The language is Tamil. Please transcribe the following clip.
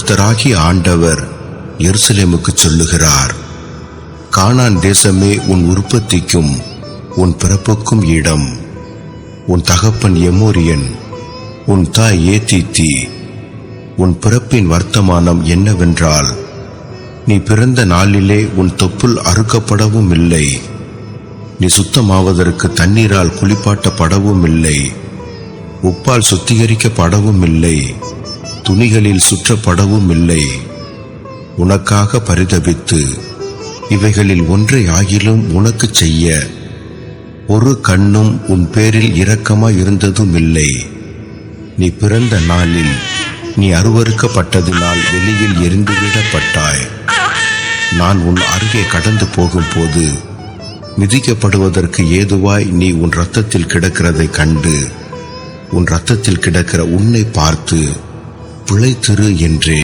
கர்த்தராகிய ஆண்டவர் எருசலேமுக்கு சொல்லுகிறார், கானான் தேசமே உன் உற்பத்திக்கும் உன் பிறப்புக்கும் இடம். உன் தகப்பன் எமோரியன், உன் தாய் ஏத்தித்தி. உன் பிறப்பின் வர்த்தமானம் என்னவென்றால், நீ பிறந்த நாளிலே உன் தொப்புள் அறுக்கப்படவும் இல்லை, நீ சுத்தமாவதற்கு தண்ணீரால் குளிப்பாட்டப்படவும் இல்லை, உப்பால் சுத்திகரிக்கப்படவும் இல்லை, துணிகளில் சுற்றப்படவும் இல்லை. உனக்காக பரிதபித்து இவைகளில் ஒன்றை ஆகிலும் உனக்கு செய்ய ஒரு கண்ணும் உன் பேரில் இரக்கமாய் இருந்ததும் இல்லை. நீ பிறந்த நாளில் நீ அருவருக்கப்பட்டதினால் வெளியில் எரிந்துவிடப்பட்டாய். நான் உன் அருகே கடந்து போகும்போது மிதிக்கப்படுவதற்கு ஏதுவாய் நீ உன் இரத்தத்தில் கிடக்கிறதை கண்டு உன் இரத்தத்தில் கிடக்கிற உன்னை பார்த்து பிழைத்திரு என்றேன்.